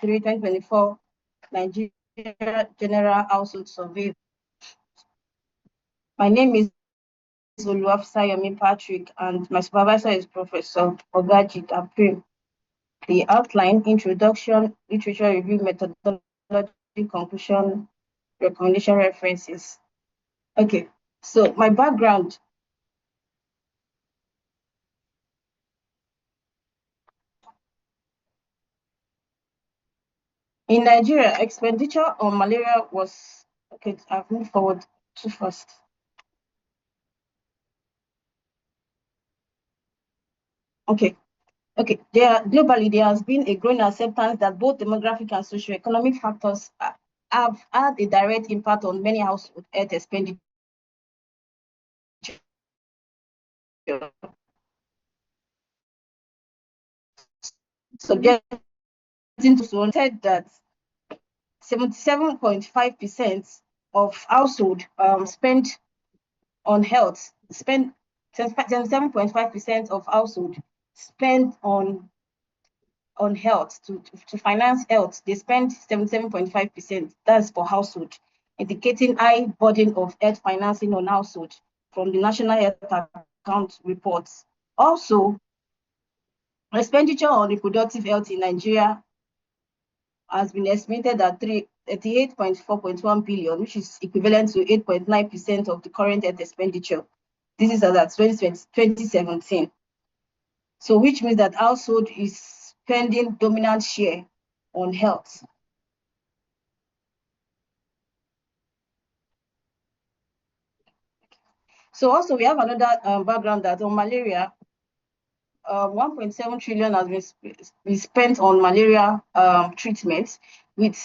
2024 Nigeria General Household Survey. My name is Oluwafisayomi Patrick, and my supervisor is Professor Ogaji April. The outline: introduction, literature review, methodology, conclusion, recommendation, references. Okay, so my background. In Nigeria, expenditure on malaria was, okay, I've moved forward too fast. Okay. Globally, there has been a growing acceptance that both demographic and socioeconomic factors have had a direct impact on many household health expenditure. Subjecting to said that 77.5% of household spend on health, 77.5% of household spend on health, to finance health. They spend 77.5%. That's for household, indicating high burden of health financing on household from the National Health Account reports. Also, expenditure on reproductive health in Nigeria has been estimated at 38.4.1 billion, which is equivalent to 8.9% of the current health expenditure. This is as at 2017. So which means that household is spending dominant share on health. So also we have another background that on malaria, 1.7 trillion has been spent on malaria treatments. With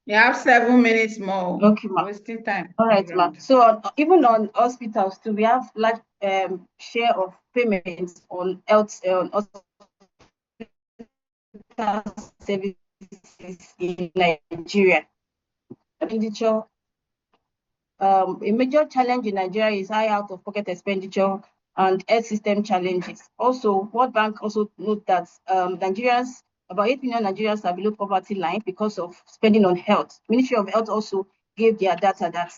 you have 7 minutes more. Okay, ma. Wasting time. All right, ma. So even on hospitals too, we have large share of payments on health services in Nigeria. Expenditure. A major challenge in Nigeria is high out-of-pocket expenditure and health system challenges. Also, World Bank also note that Nigerians, about 8 million Nigerians are below poverty line because of spending on health. Ministry of Health also gave their data that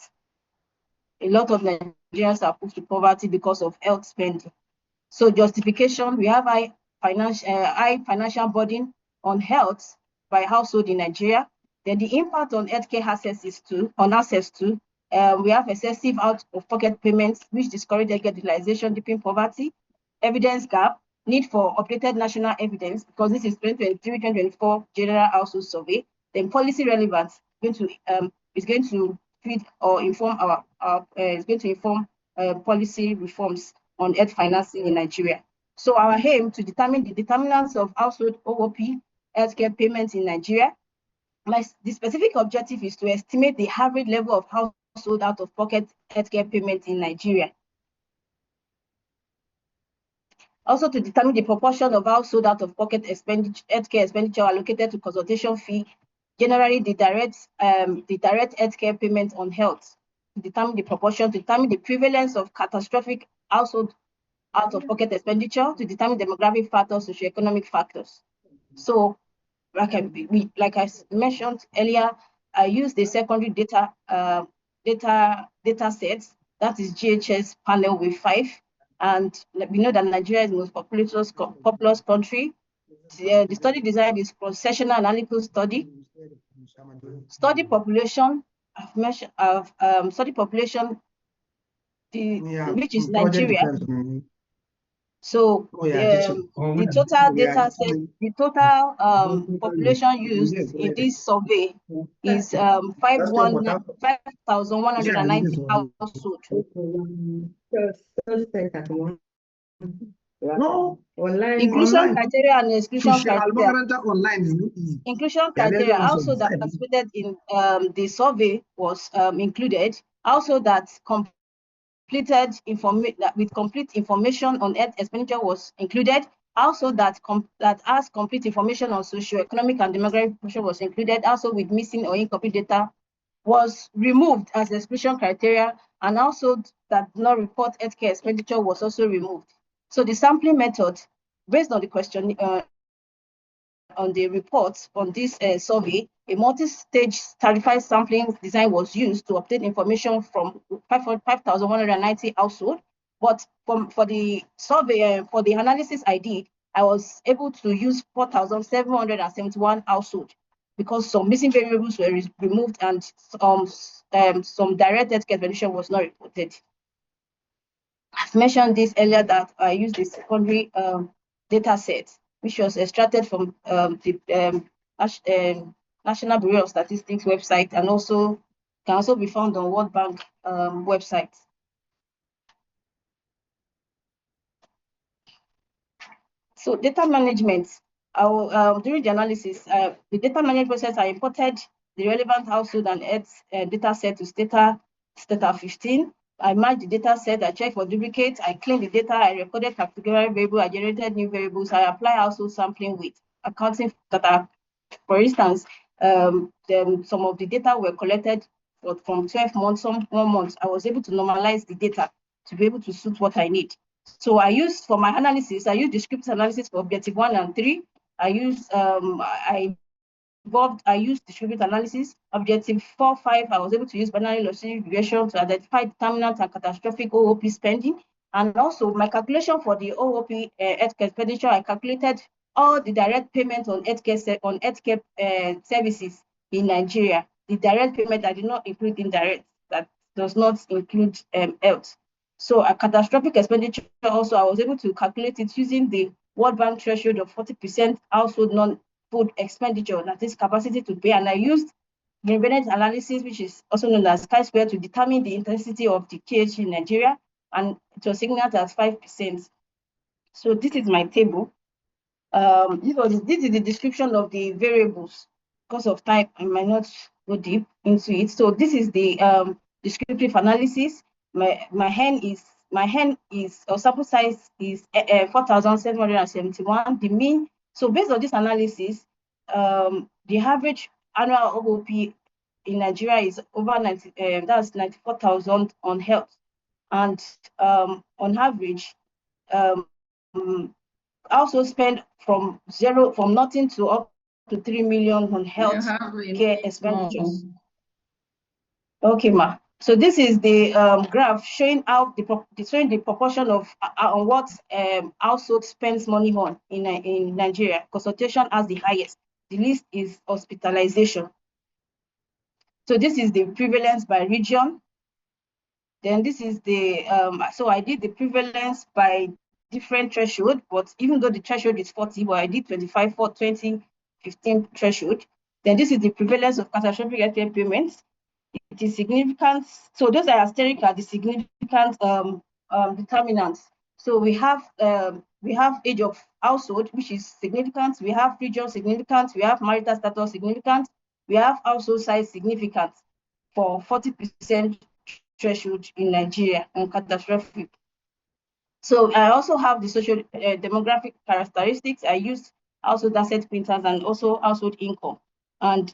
a lot of Nigerians are pushed to poverty because of health spending. So justification: we have high financial burden on health by household in Nigeria. Then the impact on healthcare access to we have excessive out-of-pocket payments, which discourage healthcare utilization, deepen poverty. Evidence gap: need for updated national evidence, because this is 2023-2024 General Household Survey. Then policy relevance is going to feed or inform policy reforms on health financing in Nigeria. So our aim to determine the determinants of household OOP healthcare payments in Nigeria. The specific objective is to estimate the average level of household out-of-pocket healthcare payments in Nigeria. Also, to determine the proportion of household out-of-pocket healthcare expenditure allocated to consultation fee, generally the direct healthcare payment on health. To determine the proportion, to determine the prevalence of catastrophic household out-of-pocket expenditure, to determine demographic factors, socioeconomic factors. So, like I mentioned earlier, I used the secondary data sets, that is GHS panel with 5, and we know that Nigeria is the most populous country. The study design is cross-sectional analytical study. Study population, study population, which is Nigeria. So the total data set, the total population used in this survey is 5,190 households. No, inclusion criteria and exclusion criteria. Inclusion criteria also that participated in the survey was included. Also that with complete information on health expenditure was included. Also that has complete information on socioeconomic and demographic was included. Also with missing or incomplete data was removed as exclusion criteria, and also that not report healthcare expenditure was also removed. So the sampling method, based on the question report on this survey, a multi-stage stratified sampling design was used to obtain information from 5,190 households. But for the survey, for the analysis I did, I was able to use 4,771 households because some missing variables were removed and some direct healthcare expenditure was not reported. I've mentioned this earlier that I used the secondary data set, which was extracted from the National Bureau of Statistics website, and also can also be found on World Bank website. So data management, during the analysis, the data management process, I imported the relevant household and health data set to Stata 15. I merged the data set, I checked for duplicates, I cleaned the data, I recorded categorical variable, I generated new variables, I apply household sampling with accounting data. For instance, some of the data were collected from 12 months, some 1 month. I was able to normalize the data to be able to suit what I need. So I used, for my analysis, I used descriptive analysis for objective 1 and 3. I used distributed analysis. Objective 4, 5, I was able to use binary logistic regression to identify determinant and catastrophic OOP spending. And also my calculation for the OOP healthcare expenditure, I calculated all the direct payment on healthcare services in Nigeria. The direct payment, I did not include indirect, that does not include health. So a catastrophic expenditure also, I was able to calculate it using the World Bank threshold of 40% household non-food expenditure, that is capacity to pay. And I used variance analysis, which is also known as chi-square, to determine the intensity of the KH in Nigeria, and it was signaled as 5%. So this is my table. This is the description of the variables. Because of time, I might not go deep into it. So this is the descriptive analysis. My hen is or sample size is 4,771. The mean. So based on this analysis, the average annual OOP in Nigeria is over 90. That's 94,000 on health, and on average, also spend from nothing to up to 3 million on health care expenditures. Okay, ma. So this is the graph showing how the proportion of on what household spends money on in Nigeria. Consultation has the highest. The least is hospitalization. So this is the prevalence by region. Then this is the so I did the prevalence by different threshold, but even though the threshold is 40, but I did 25 for 2015 threshold. Then this is the prevalence of catastrophic healthcare payments. It is significant. So those are asterisk are the significant determinants. So we have age of household, which is significant. We have region significant. We have marital status significant. We have household size significant for 40% threshold in Nigeria on catastrophic. So I also have the social demographic characteristics. I used household asset quintals and also household income. And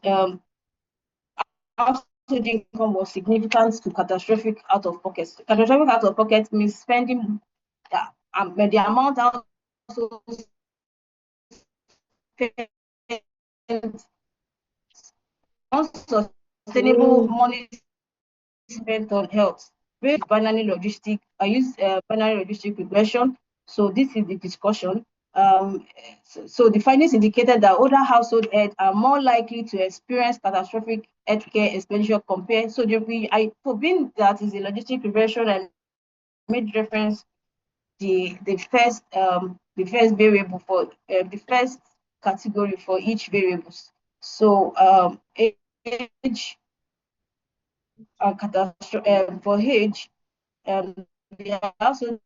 household income was significant to catastrophic out of pocket. Catastrophic out of pocket means spending the amount household spent, unsustainable money spent on health. Binary logistic. I use binary logistic regression. So this is the discussion. So the findings indicated that older household heads are more likely to experience catastrophic healthcare expenditure compared. So for being that is a logistic regression, and made reference the first variable for the first category for each variables. So age for age, they are also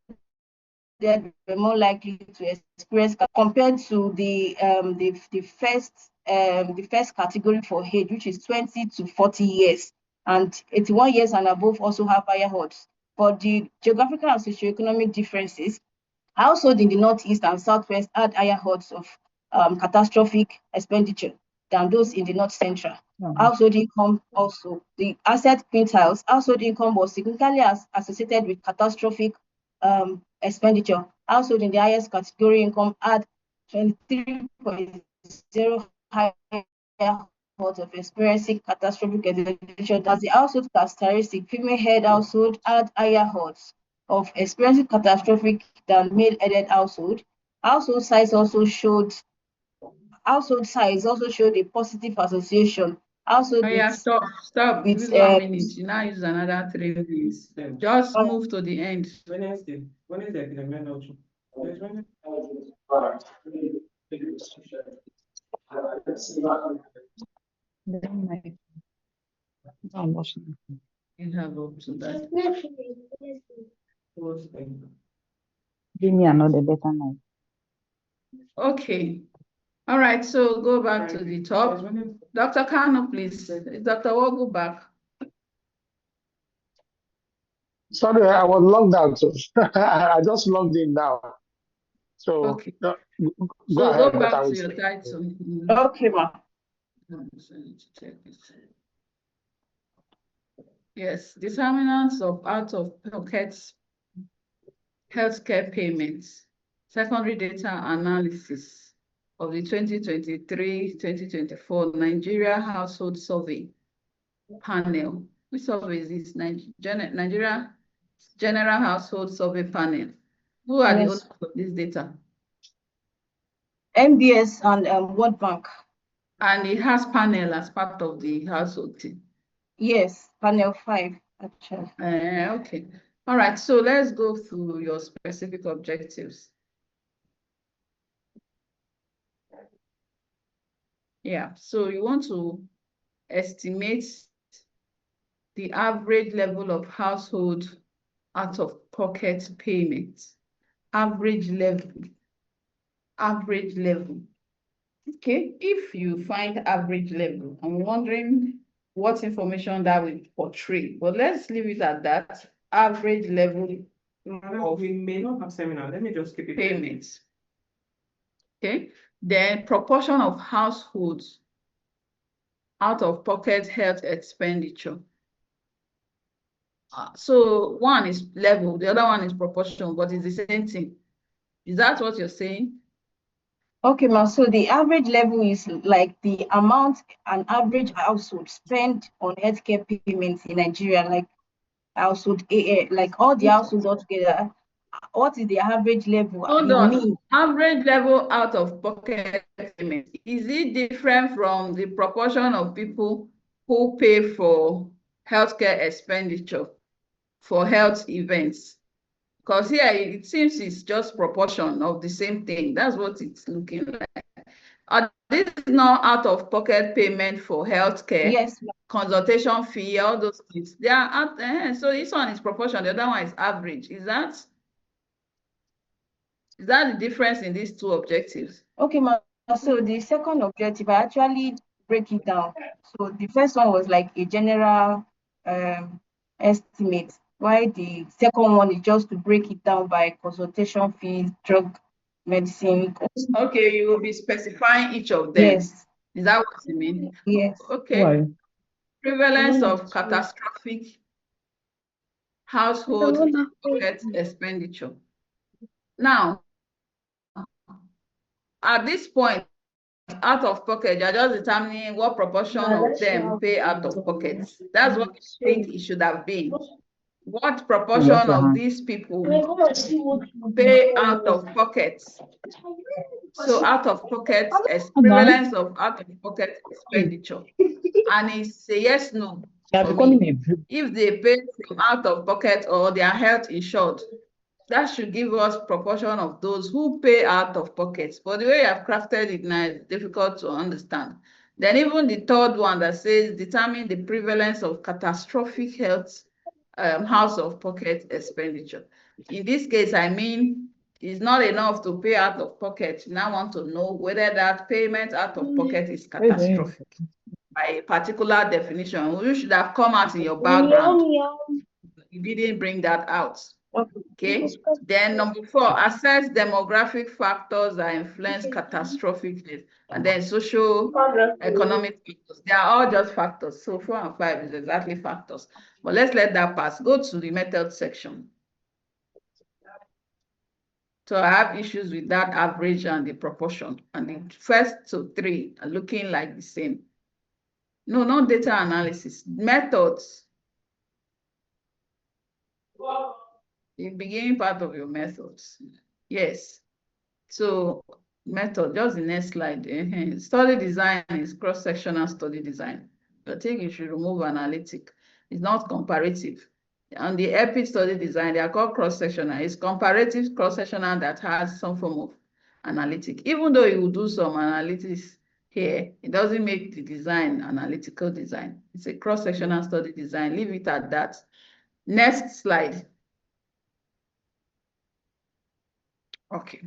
they were more likely to experience compared to the first category for age, which is 20 to 40 years, and 81 years and above also have higher odds. For the geographical and socioeconomic differences, households in the northeast and southwest had higher odds of catastrophic expenditure than those in the north central. Household income also, the asset quintiles, household income was significantly associated with catastrophic expenditure. Household in the highest category income had 23.6 zero higher odds of experiencing catastrophic exhaustion. As the household characteristic, female-head household had higher odds of experiencing catastrophic than male-headed household. Household size also showed a positive association. Household Oh yeah, stop. with Use 1 minute. You now use another 3 minutes. Just move to the end. Wednesday. Wednesday, the men also. You have up to that. Give me another better night. Okay. All right, so go back to the top. Dr. Kano, please. Dr. Wall, go back. Sorry, I was logged out. So I just logged in now. So Okay. go So ahead. go But I back to will your say. title. okay, ma. Yes, determinants of out-of-pocket healthcare payments, secondary data analysis of the 2023-2024 Nigeria Household Survey Panel. Which survey is this? Nigeria General Household Survey Panel. Who are the Yes. owners of this data? MBS and World Bank. And it has panel as part of the household team. Yes, panel 5, actually. Okay. All right, so let's go through your specific objectives. Yeah, so you want to estimate the average level of household out-of-pocket payments. Average level. Average level. Okay, if you find average level, I'm wondering what information that will portray. But let's leave it at that. Average level of We may not have seminar. Let me just keep it. payments. Okay, then proportion of households out-of-pocket health expenditure. So one is level, the other one is proportion, but it's the same thing. Is that what you're saying? Okay, ma. So the average level is like the amount an average household spend on healthcare payments in Nigeria, like household AA, like all the households altogether. What is the average level? Hold You on. mean? Average level out-of-pocket payment. Is it different from the proportion of people who pay for healthcare expenditure for health events? Because here it seems it's just proportion of the same thing. That's what it's looking like. This is not out-of-pocket payment for healthcare, Yes, ma. consultation fee, all those things. They are out, so this one is proportion, the other one is average. Is that the difference in these two objectives? Okay, ma. So the second objective, I actually break it down. So the first one was like a general estimate, while the second one is just to break it down by consultation fees, drug, medicine. Okay, you will be specifying each of them. Yes, Is that what you mean? yes. Okay. Why? Prevalence of catastrophic household pocket expenditure. Now, at this point, out of pocket, you're just determining what proportion of them pay out of pocket. That's what you think it should have been. What proportion of these people pay out of pocket? So out of pocket, prevalence of out of pocket expenditure. And it's a yes, no for me. If they pay from out of pocket or their health insured, that should give us proportion of those who pay out of pocket. But the way I've crafted it now is difficult to understand. Then even the third one that says determine the prevalence of catastrophic health house of pocket expenditure. In this case, I mean, it's not enough to pay out of pocket. You now want to know whether that payment out of pocket is catastrophic by a particular definition. You should have come out in your background. You didn't bring that out. Okay. Then number 4, assess demographic factors that influence catastrophic death. And then social economic factors. They are all just factors. So 4 and 5 is exactly factors. But let's let that pass. Go to the method section. So I have issues with that average and the proportion. And the first to three are looking like the same. No, not data analysis. Methods. The beginning part of your methods. Yes. So method, just the next slide. Study design is cross-sectional study design. I think you should remove analytic. It's not comparative. On the EPIC study design, they are called cross-sectional. It's comparative cross-sectional that has some form of analytic. Even though you will do some analytics here, it doesn't make the design analytical design. It's a cross-sectional study design. Leave it at that. Next slide. Okay.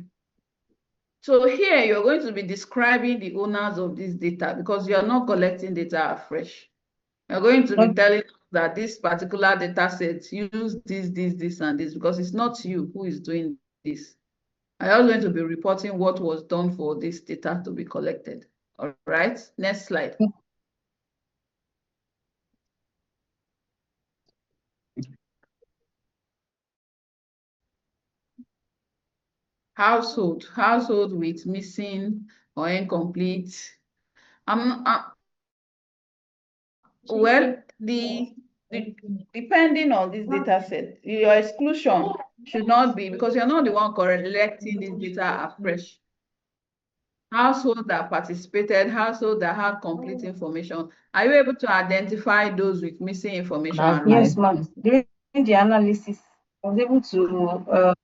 So here you're going to be describing the owners of this data because you're not collecting data afresh. You're going to be telling us that this particular data set use this, and this, because it's not you who is doing this. I'm also going to be reporting what was done for this data to be collected. All right, next slide. Household with missing or incomplete. Well, depending on this data set, your exclusion should not be, because you're not the one collecting this data afresh. Household that participated, household that had complete information. Are you able to identify those with missing information? Yes, ma'am. During the analysis, I was able to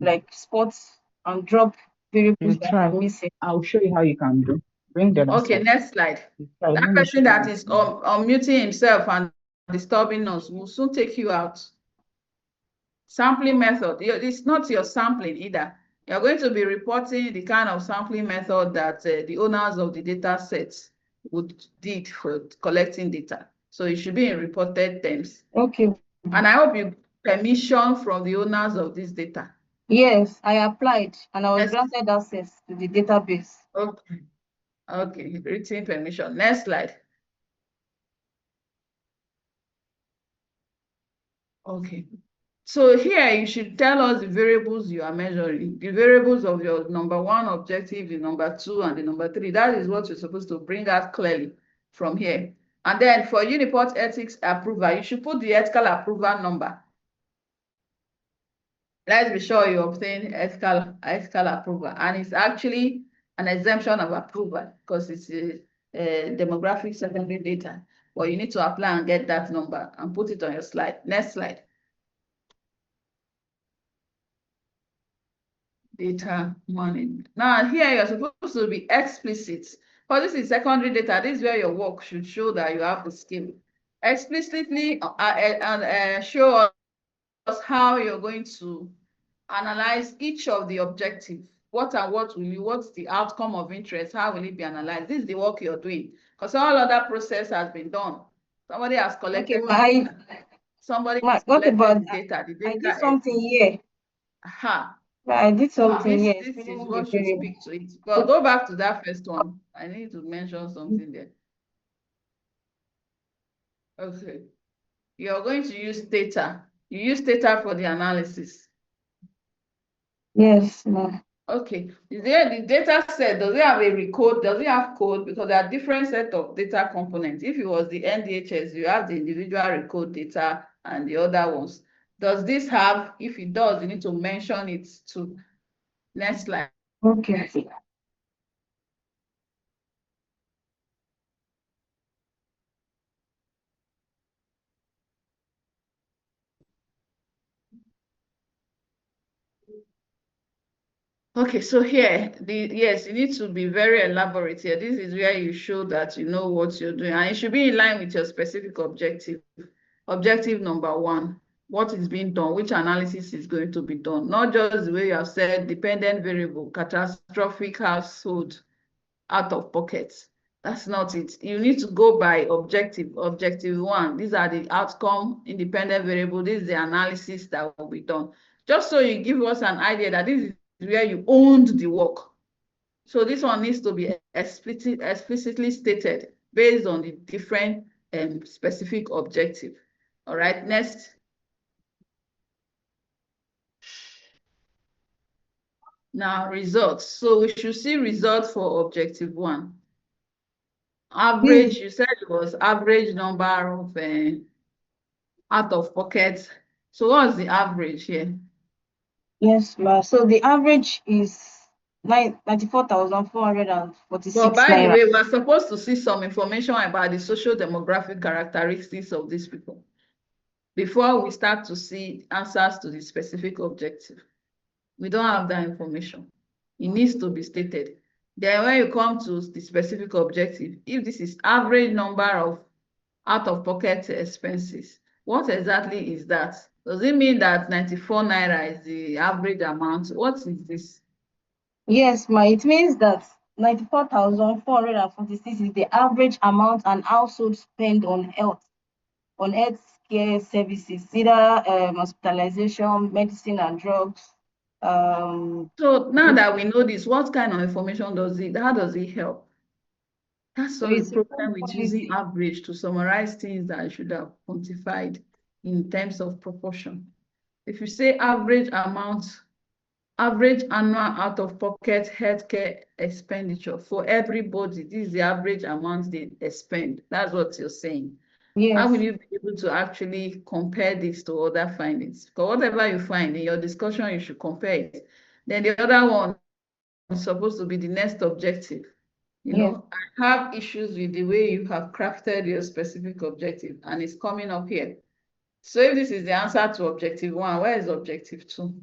like spot and drop variables that are missing. I'll show you how you can do. Bring them. Okay, next slide. That person that is unmuting himself and disturbing us will soon take you out. Sampling method. It's not your sampling either. You're going to be reporting the kind of sampling method that the owners of the data sets did for collecting data. So it should be in reported terms. Okay. And I hope you permission from the owners of this data. Yes, I applied and I was granted access to the database. Okay. Okay, written permission. Next slide. Okay. So here you should tell us the variables you are measuring, the variables of your number one objective, the number two, and the number three. That is what you're supposed to bring out clearly from here. And then for Uniport ethics approval, you should put the ethical approval number. Let's be sure you obtain ethical approval. And it's actually an exemption of approval because it's a demographic secondary data. But you need to apply and get that number and put it on your slide. Next slide. Data management. Now here you're supposed to be explicit. For this is secondary data. This is where your work should show that you have the skill. Explicitly show us how you're going to analyze each of the objectives. What's the outcome of interest? How will it be analyzed? This is the work you're doing. Because all other process has been done. Somebody has collected data. Somebody has collected data. The data. I did something here. Aha. I did something here. This is what should speak to it. But go back to that first one. I need to mention something there. Okay. You're going to use data. You use data for the analysis. Yes, ma'am. Okay. Is there the data set? Does it have a recode? Does it have code? Because there are different set of data components. If it was the NDHS, you have the individual recode data and the other ones. Does this have? If it does, you need to mention it too. Next slide. Okay. Okay, so here, yes, you need to be very elaborate here. This is where you show that you know what you're doing, and it should be in line with your specific objective. Objective number one, what is being done, which analysis is going to be done, not just the way you have said, dependent variable, catastrophic household, out of pocket. That's not it. You need to go by objective. Objective one, these are the outcome, independent variable, this is the analysis that will be done. Just so you give us an idea that this is where you owned the work. So this one needs to be explicitly stated based on the different specific objective. All right, next. Now, results. So we should see results for objective 1. Average, you said it was average number of out of pocket. So what's the average here? Yes, ma. So the average is 94,446 But by the naira. way, we're supposed to see some information about the social demographic characteristics of these people before we start to see answers to the specific objective. We don't have that information. It needs to be stated. Then when you come to the specific objective, if this is average number of out-of-pocket expenses, what exactly is that? Does it mean that 94 naira is the average amount? What is this? Yes, ma. It means that 94,446 is the average amount an household spend on health care services, either hospitalization, medicine and drugs. So now that we know this, what kind of information how does it help? That's So all the it's a problem with using policy. average to summarize things that I should have quantified in terms of proportion. If you say average annual out-of-pocket healthcare expenditure for everybody, this is the average amount they spend. That's what you're saying. How will Yes, you be able to actually compare this to other findings? Because whatever you find in your discussion, you should compare it. Then the other one is supposed to be the next objective. yes. I have issues with the way you have crafted your specific objective, and it's coming up here. So if this is the answer to objective 1, where is objective 2?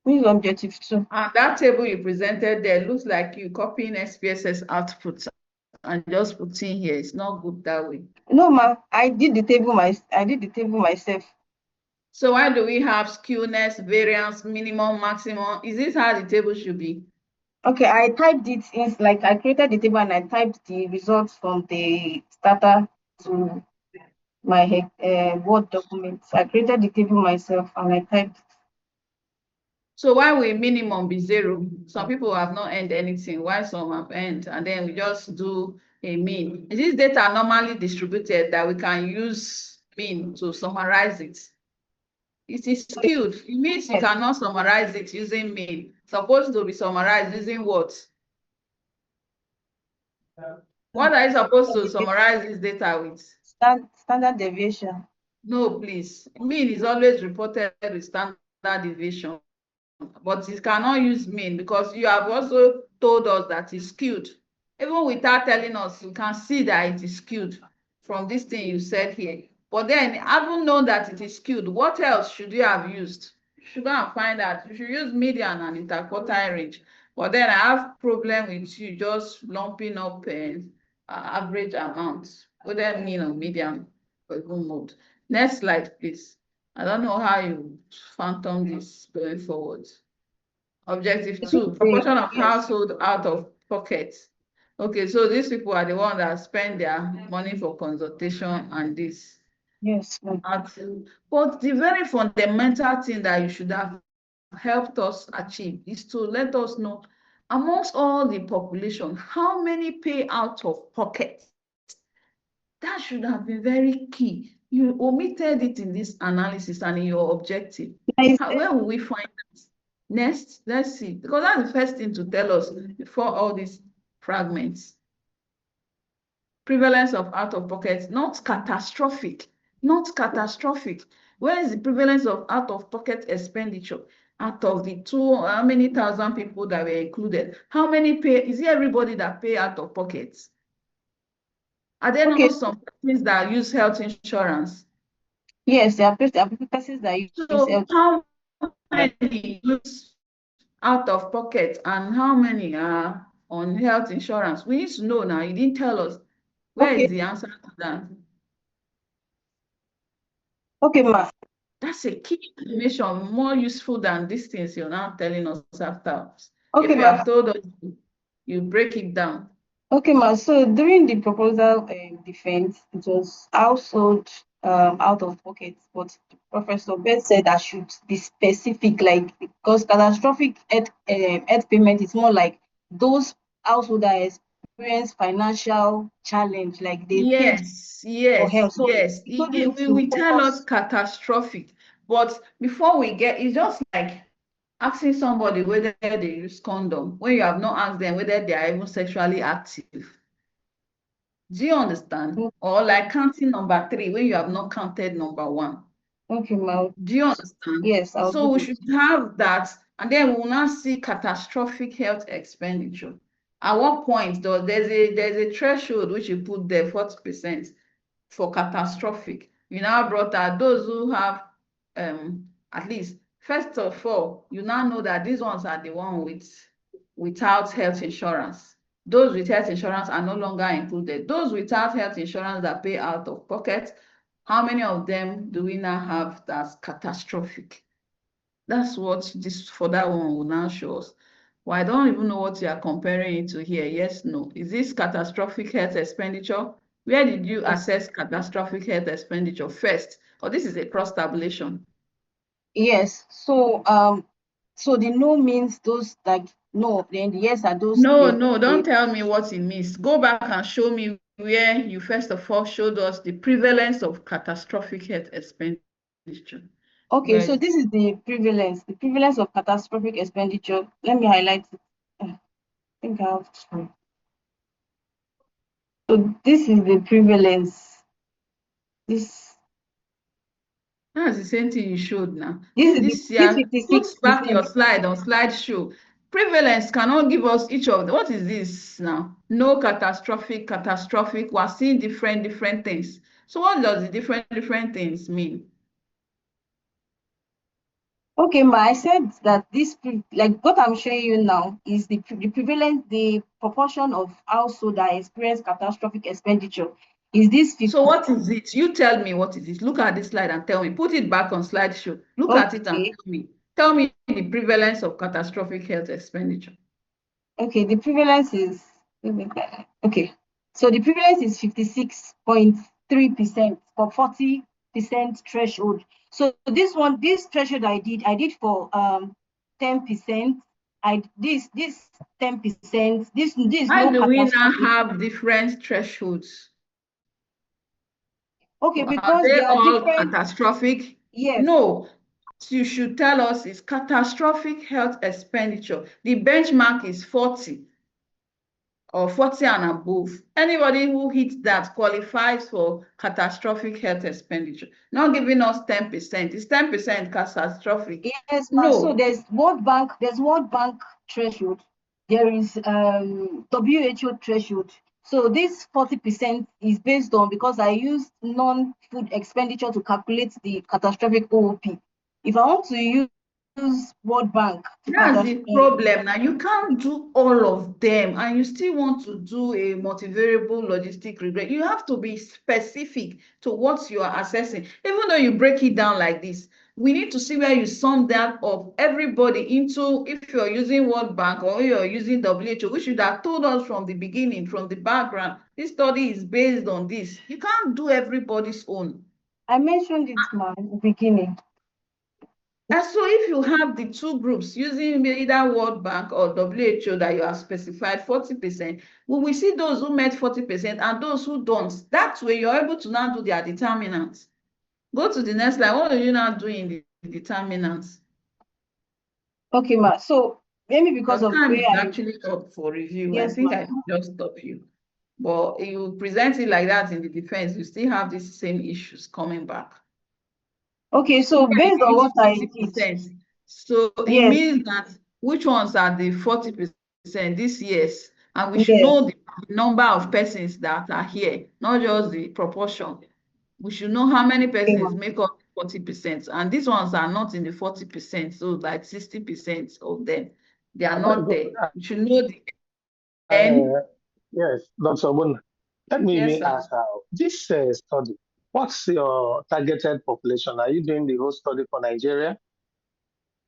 Which is objective 2? And that table you presented there looks like you copying SPSS outputs and just putting here. It's not good that way. No, ma. I did the table myself. So why do we have skewness, variance, minimum, maximum? Is this how the table should be? Okay, I typed it in, like I created the table and I typed the results from the starter to my Word document. I created the table myself and I typed. So why will minimum be 0? Some people have not earned anything, while some have earned, and then we just do a mean. Is this data normally distributed that we can use mean to summarize it? It is skewed. It means you Yes. cannot summarize it using mean. It's supposed to be summarized using what? What are you supposed to summarize this data with? Standard deviation. No, please. Mean is always reported with standard deviation, but it cannot use mean because you have also told us that it's skewed. Even without telling us, you can see that it is skewed from this thing you said here. But then, having known that it is skewed, what else should you have used? You should go and find out. You should use median and interquartile range. But then I have problem with you just lumping up average amounts, whether mean or median or even mode. Next slide, please. I don't know how you phantom this going forward. Objective 2, proportion of household out of pocket. Okay, so these people are the ones that spend their money for consultation and this. Yes. But the very fundamental thing that you should have helped us achieve is to let us know amongst all the population, how many pay out of pocket. That should have been very key. You omitted it in this analysis and in your objective. Where will we find that? Next, let's see, because that's the first thing to tell us before all these fragments. Prevalence of out-of-pocket, not catastrophic, not catastrophic. Where is the prevalence of out-of-pocket expenditure? Out of the how many thousand people that were included, how many pay? Is it everybody that pay out of pocket? Are there not some persons that use health insurance? Yes, there are persons that use So how many use out of pocket and how many are on health insurance? We need to know now. You didn't tell us. Where is the answer to that? Okay, ma. That's a key information, more useful than these things you're now telling us after. Okay, if you have told us, you break it down. Okay, ma. So during the proposal defense, it was household out of pocket, but Professor Beth said that should be specific, like because catastrophic health payment is more like those household that experience financial challenge, like they paid for health. So Yes. We tell us catastrophic, but before we get, it's just like asking somebody whether they use condom when you have not asked them whether they are even sexually active. Do you understand? Or like counting number 3 when you have not counted number 1. Okay, ma. Do you understand? Yes, I'll So do we it. should have that, and then we will now see catastrophic health expenditure. At what point, though, there's a threshold which you put there, 40% for catastrophic. You now brought out those who have at least, first of all, you now know that these ones are the one without health insurance. Those with health insurance are no longer included. Those without health insurance that pay out of pocket, how many of them do we now have that's catastrophic? That's what this for that one will now show us. Well, I don't even know what you are comparing it to here. Yes, no. Is this catastrophic health expenditure? Where did you assess catastrophic health expenditure first? Or this is a cross tabulation? Yes. So the no means those like no, then the yes are those No, they, no, they don't tell me what it means. Go back and show me where you first of all showed us the prevalence of catastrophic health expenditure. okay, Where so this is the prevalence of catastrophic expenditure. Let me highlight it. I think I have to. So this is the prevalence. This That's the same thing you showed now. this is the This this year, put back 56%. your slide on slideshow. Prevalence cannot give us each of them. What is this now? No catastrophic, catastrophic. We're seeing different things. So what does the different things mean? Okay, ma, I said that like what I'm showing you now is the prevalence, the proportion of household that experience catastrophic expenditure. Is this So 50? what is it? You tell me what is it. Look at this slide and tell me. Put it back on slideshow. Look at it and Okay, tell me. Tell me the prevalence of catastrophic health expenditure. okay, the prevalence is okay. So the prevalence is 56.3% for 40% threshold. So this threshold I did for 10%. This 10%, this Why no do we now catastrophic. have different thresholds? Okay, Are because they there are all different, catastrophic? yes. No. You should tell us is catastrophic health expenditure. The benchmark is 40 or 40 and above. Anybody who hits that qualifies for catastrophic health expenditure. Not giving us 10%. Is 10% catastrophic? Yes, ma. So No. there's World Bank threshold, there is WHO threshold. So this 40% is based on because I use non-food expenditure to calculate the catastrophic OOP. If I want to use World Bank to That's the catastrophic, problem. Now you can't do all of them and you still want to do a multivariable logistic regression. You have to be specific to what you are assessing. Even though you break it down like this, we need to see where you sum that up everybody into, if you're using World Bank or you're using WHO, which should have told us from the beginning, from the background, this study is based on this. You can't do everybody's own. I mentioned it, ma, in the beginning. And so if you have the two groups using either World Bank or WHO that you have specified 40%, we will see those who met 40% and those who don't. That way you're able to now do their determinants. Go to the next slide. What are you now doing in the determinants? Okay, ma. So maybe Your because of time where is I, actually up for review. I yes, think ma. I should just stop you. But if you present it like that in the defense, you still have these same issues coming back. Okay, so based on what I did, 40%. So it yes, means that which ones are the 40% this year's, and we should yes. know the number of persons that are here, not just the proportion. We should know how many Okay, ma. persons make up 40%, and these ones are not in the 40%, so like 60% of them, they are Am I not go? there. We should know the Uh, N. yes, Dr. Bun. Let me Yes, even sir. ask this study. What's your targeted population? Are you doing the whole study for Nigeria?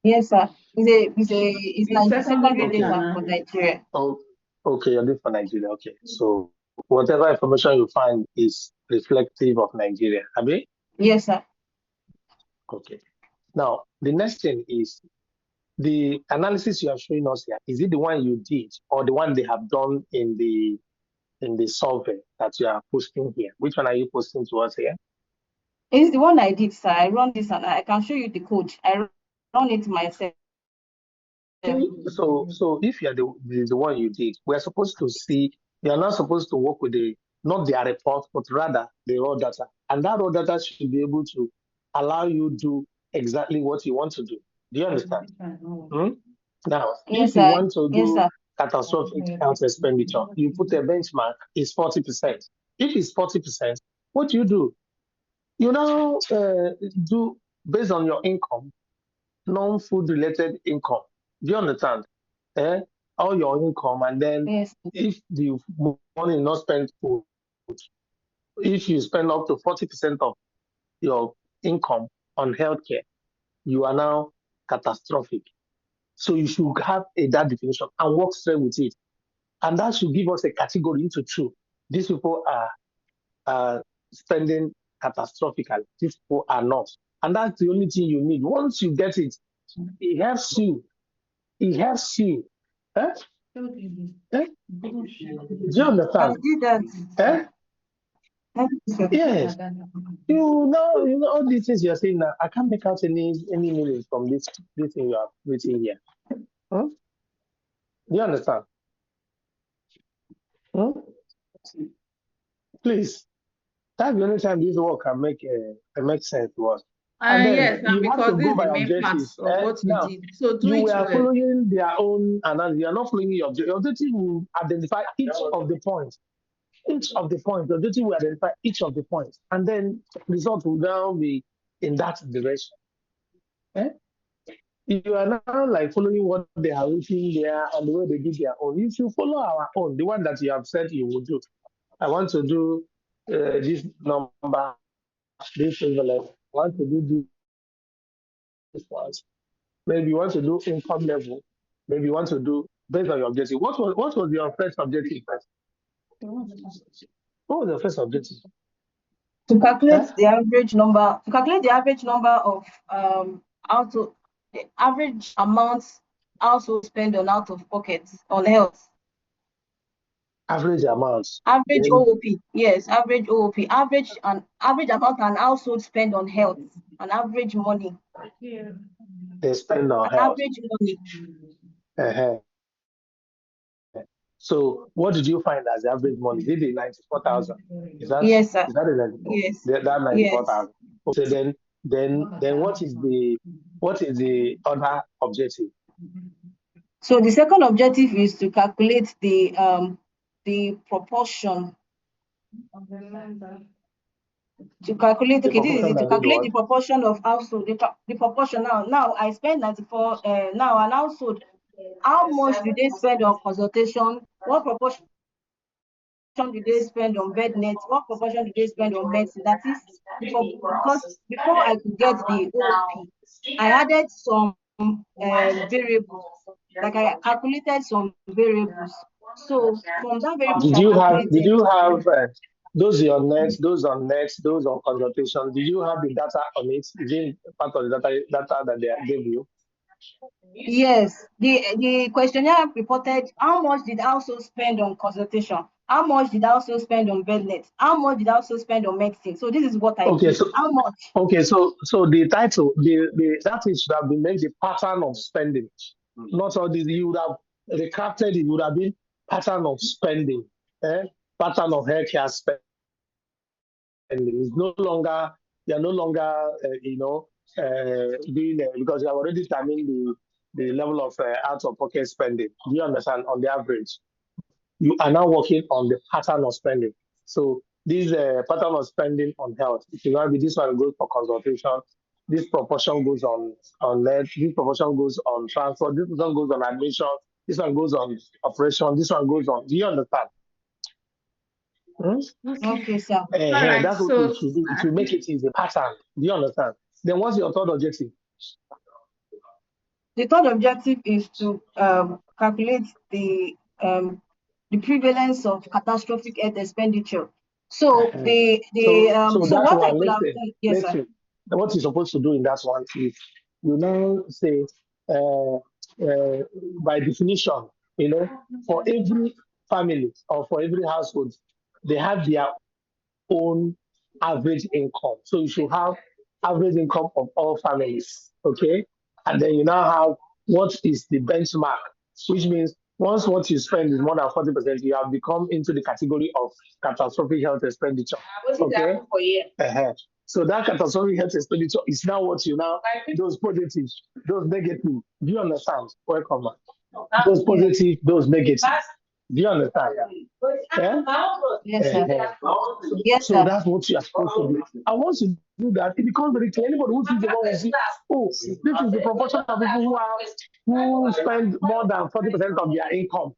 Yes, sir. It's It's like second secondary Okay. data for Ghana. Nigeria. Oh, okay, you're doing for Nigeria. Okay. So whatever information you find is reflective of Nigeria. Abi? Yes, sir. Okay. Now, the next thing is the analysis you are showing us here. Is it the one you did or the one they have done in the survey that you are posting here? Which one are you posting to us here? It's the one I did, sir. I run this and I can show you the code. I run it myself. So if you're the one you did, we're supposed to see, you're not supposed to work with not their report, but rather the raw data. And that raw data should be able to allow you do exactly what you want to do. Do you understand? Hmm? Now, Yes, if you sir. want to Yes, do sir. catastrophic health expenditure, you put a benchmark, it's 40%. If it's 40%, what do? You now do based on your income, non-food related income. Do you understand? Eh? All your income, and then Yes. if the money is not spent food, if you spend up to 40% of your income on healthcare, you are now catastrophic. So you should have that definition and work straight with it. And that should give us a category into two. These people are spending catastrophically. These people are not. And that's the only thing you need. Once you get it, it helps you. It helps you. Eh? Eh? Do you I'll understand? do that. Eh? Thank you, sir. Yes. You know all these things you're saying now. I can't make out any meaning from this thing you are written here. Hmm? Do you understand? Hmm? Please. That's the only time this work can make sense to us. And then Yes, and you have because to this go is the by main parts objectives. of what you Now, did. So do you it were well. following their own analysis. You are not following your objective. Your objective will identify each of the points. Each of the points. The objective will identify each of the points. And then result will now be in that direction. Eh? You are now like following what they are written there and the way they did their own. If you follow our own, the one that you have said you will do. I want to do this number, this envelope. I want to do this one. Maybe you want to do income level. Maybe you want to do based on your objective. What was your first objective first? What was your first objective? To calculate Huh? the average number of household, the average amount household spend on out of pocket on health. Average amounts. Average Then OOP, yes, average OOP, average amount an household spend on health, an average money, they spend on an health. average money. Uh-huh. So what did you find as the average money? Did it 94,000? Yes, sir. Is that a 94? Yes, That yes. 94,000. So then what is the other objective? So the second objective is to calculate the proportion. To calculate, The okay, this is proportion it. To that did calculate what? the proportion of household, the proportion now. Now I spend 94. Now an household, how much do they spend on consultation? What proportion do they spend on bed nets? What proportion do they spend on medicine? That is, because before I could get the OOP, I added some variables. Like I calculated some variables. So from that variables Did I you have did calculated, you have those on nets, those on nets, those on consultation? Did you have the data on it? Is it part of the data that they gave you? yes, the questionnaire reported how much did household spend on consultation, how much did household spend on bed nets, how much did household spend on medicine. So this is what I Okay, did. so How much? so the title, the that it should have been made the pattern of spending. Not all this you would have recrafted it would have been pattern of spending, pattern of healthcare spending. It's no longer you're no longer doing because you have already determined the level of out of pocket spending. Do you understand on the average? You are now working on the pattern of spending. So this pattern of spending on health, if you want to be this one goes for consultation, this proportion goes on net, this proportion goes on transport, this one goes on admission, this one goes on operation, this one goes on. Do you understand? Hmm? Okay. Okay, sir. All right. That's what it So should do. It will make it easy. Pattern. Do you understand? Then what's your third objective? The third objective is to calculate the prevalence of catastrophic health expenditure. So Uh-huh. so That what I one, could have done, yes, sir. listen. What you're supposed to do in that one is you now say uh, uh, by definition, for every family or for every household, they have their own average income. So you should have average income of all families, okay? And then you now have what is the benchmark, which means once what you spend is more than 40%, you have become into the category of catastrophic health expenditure. Okay. So that catastrophic health expenditure is now what you now, those positive, those negative. Do you understand? Welcome. Those positive, those negative. Do you understand? Yeah? Yes, sir. Yes, So sir. that's what you are supposed to do. And once you do that, it becomes very clear. Anybody who sees the one will see, oh, this is the proportion of people who spend more than 40% of their income.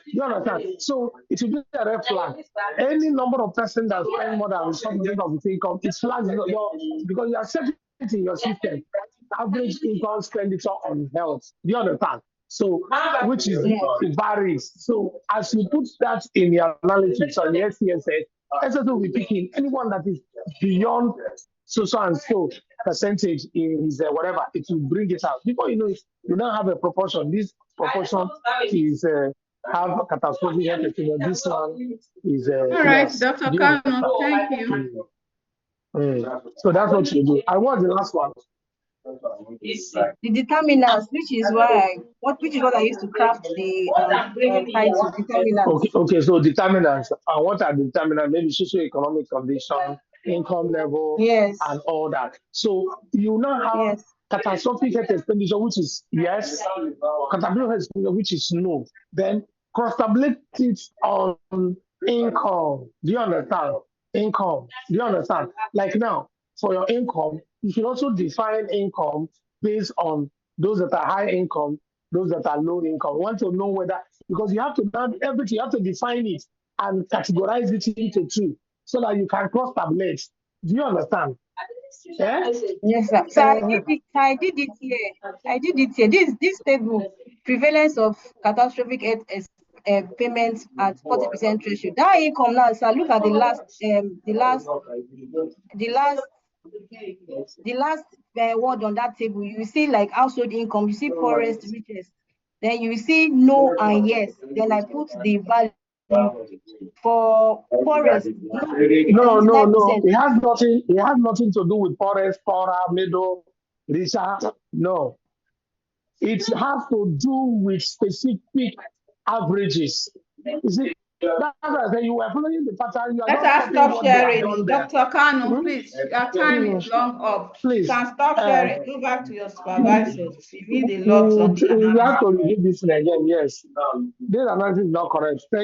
You understand? So it will be a red flag. Any number of person that spend more than 40% of his income, it's flags because you are setting it in your system. Average income expenditure on health. Do you understand? So, which is it varies. So, as you put that in your analysis on the SCSS, SSO will be picking anyone that is beyond so and so percentage is whatever, it will bring it out. Before you know it, you now have a proportion. This proportion is have catastrophic health experience. This one is All right, yes. Dr. Kano, thank you. So that's what you do. I want the last one. The determinants, which is what I used to craft the title determinants. Okay. So determinants. And what are the determinants? Maybe socioeconomic condition, income level, yes, and all that. So you now have catastrophic health expenditure, which is yes, catastrophic health expenditure, which is no. Then cross-tabulate it on income. Do you understand? Income. Do you understand? Like now, for your income, you should also define income based on those that are high income, those that are low income. We want to know whether, because you have to have everything, you have to define it and categorize it into two so that you can cross-tabulate. Do you understand? Yeah? Yes, sir. So I did it here. This table, prevalence of catastrophic payments at 40% threshold. That income now, sir, look at the last word on that table. You see like household income, you see poorest, richest. Then you see no and yes. Then I put the value for poorest. No. It has nothing to do with poorest, poorer, middle, richer. No. It has to do with specific averages. You see, that's why I say you were following the pattern. You are Let not us stop what they have sharing. done there. Dr. Kano, please, your time is long up. Please. You can stop sharing. Go back to your supervisors. You need a lot on the You have analysis. to read this again, yes. This analysis is not correct. Thank